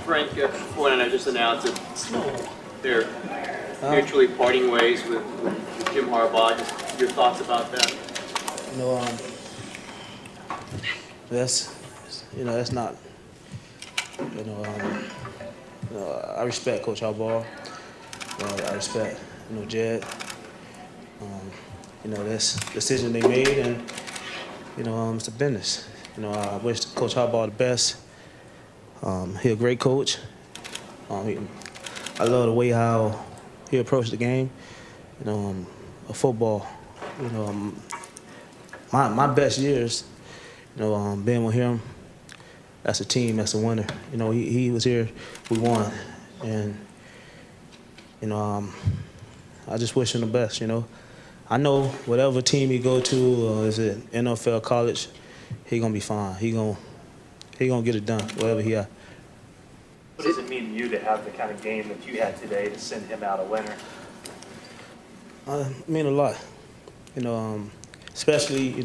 Frank, before I just announced that they're mutually parting ways with Jim Harbaugh. Just your thoughts about that? You know, that's not. You know, I respect Coach Harbaugh. I respect, Jed. That's the decision they made, and it's a business. I wish Coach Harbaugh the best. He's a great coach. I love the way how he approached the game. A football. My best years, being with him. That's a team. That's a winner. He was here. We won, and I just wish him the best. I know whatever team he go to, is it NFL, college, he gonna be fine. He gonna get it done wherever he at. What does it mean to you to have the kind of game that you had today to send him out a winner? It mean a lot. Especially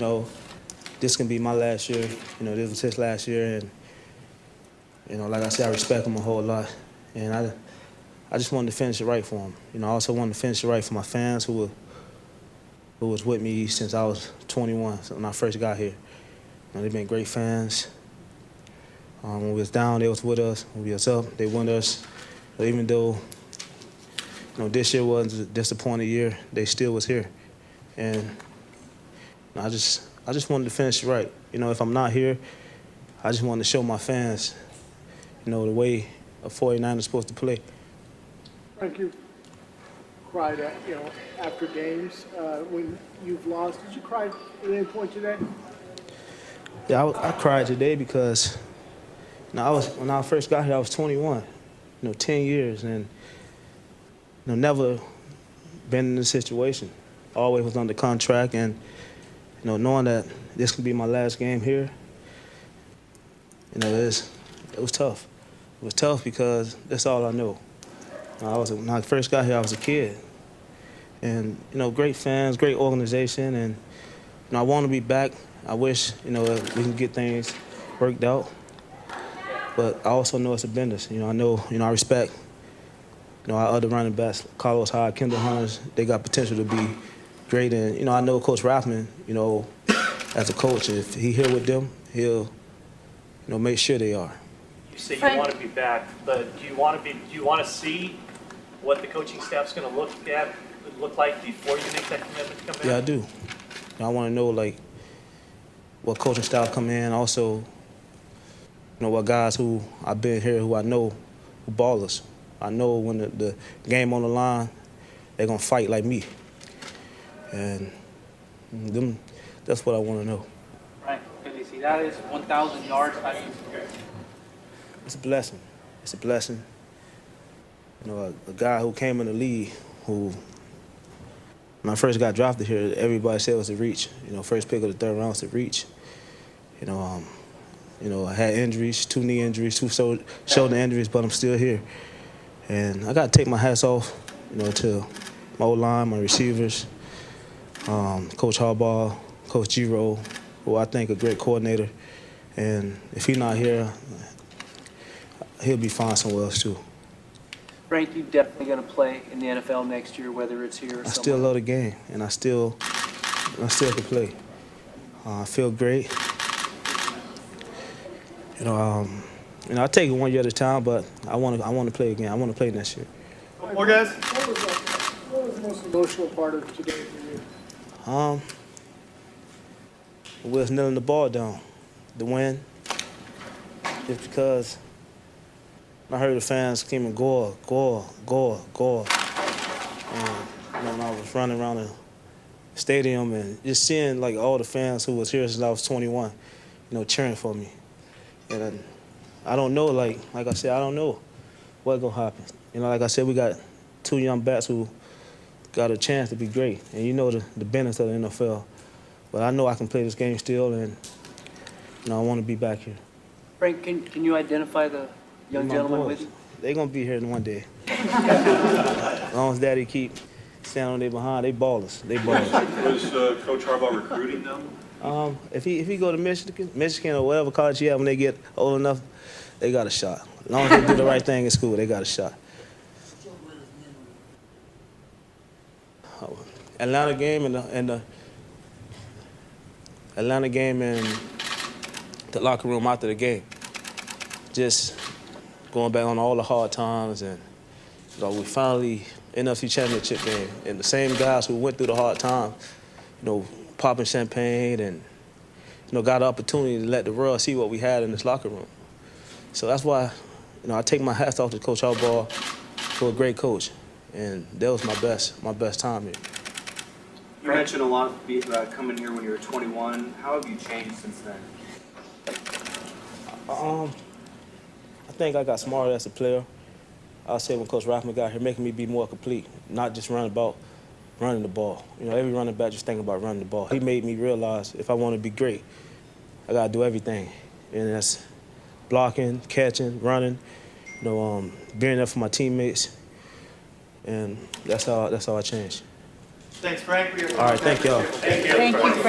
this can be my last year. This was his last year, and like I said, I respect him a whole lot, and I just wanted to finish it right for him. I also wanted to finish it right for my fans who was with me since I was 21, so when I first got here. They've been great fans. When we was down, they was with us. When we was up, they won us. But even though, this year was a disappointing year, they still was here. And I just wanted to finish it right. If I'm not here, I just wanted to show my fans, the way a 49er is supposed to play. Frank, you cried after games when you've lost. Did you cry at any point today? Yeah, I cried today because when I first got here, I was 21, 10 years, and never been in this situation. Always was under contract, and knowing that this could be my last game here, it was tough. It was tough because that's all I know. When I first got here, I was a kid, and great fans, great organization, and I want to be back. I wish we can get things worked out, but I also know it's a business. I respect our other running backs, Carlos Hyde, Kendall Hunters. They got potential to be great, and I know Coach Rathman. As a coach, if he here with them, he'll make sure they are. You say you want to be back, but do you want to see what the coaching staff's going to look like before you make that commitment to come back? Yeah, I do. I want to know what coaching style come in. Also, what guys who I've been here who I know who ballers. I know when the game on the line, they're gonna fight like me, and that's what I want to know. Right. Felicidades, 1,000 yards. It's a blessing. It's a blessing. A guy who came in the league who, when I first got drafted here, everybody said it was a reach. First pick of the third round was a reach. I had injuries, 2 knee injuries, 2 shoulder injuries, but I'm still here. And I got to take my hats off, to my O-line, my receivers, Coach Harbaugh, Coach Giro, who I think a great coordinator. And if he's not here, he'll be fine somewhere else too. Frank, you're definitely going to play in the NFL next year, whether it's here or somewhere. I still love the game, and I still can play. I feel great. I take it one year at a time, but I want to play again. I want to play next year. More guys. What was the most emotional part of today for you? We was nailing the ball down, the win. Just because I heard the fans screaming Gore, Gore, Gore, Gore. And when I was running around the stadium and just seeing all the fans who was here since I was 21, cheering for me. And I don't know, like I said, I don't know what's gonna happen. Like I said, we got 2 young backs who got a chance to be great. And the business of the NFL. But I know I can play this game still, and I want to be back here. Frank, can you identify the young gentleman with you? They're going to be here in one day. As long as Daddy keep standing on their behind, they ballers. They ballers. Was Coach Harbaugh recruiting them? If he go to Michigan or whatever college he have when they get old enough, they got a shot. As long as they do the right thing in school, they got a shot. Atlanta game and the Atlanta game and the locker room after the game. Just going back on all the hard times, and we finally NFC Championship game, and the same guys who went through the hard time, popping champagne and got the opportunity to let the world see what we had in this locker room. So that's why I take my hats off to Coach Harbaugh for a great coach, and that was my best time here. You mentioned a lot about coming here when you were 21. How have you changed since then? I think I got smarter as a player. I'll say when Coach Rothman got here, making me be more complete, not just running the ball. Every running back just thinking about running the ball. He made me realize if I want to be great, I got to do everything, and that's blocking, catching, running, being there for my teammates, and that's how I changed. Thanks, Frank. All right, thank y'all. Thank you.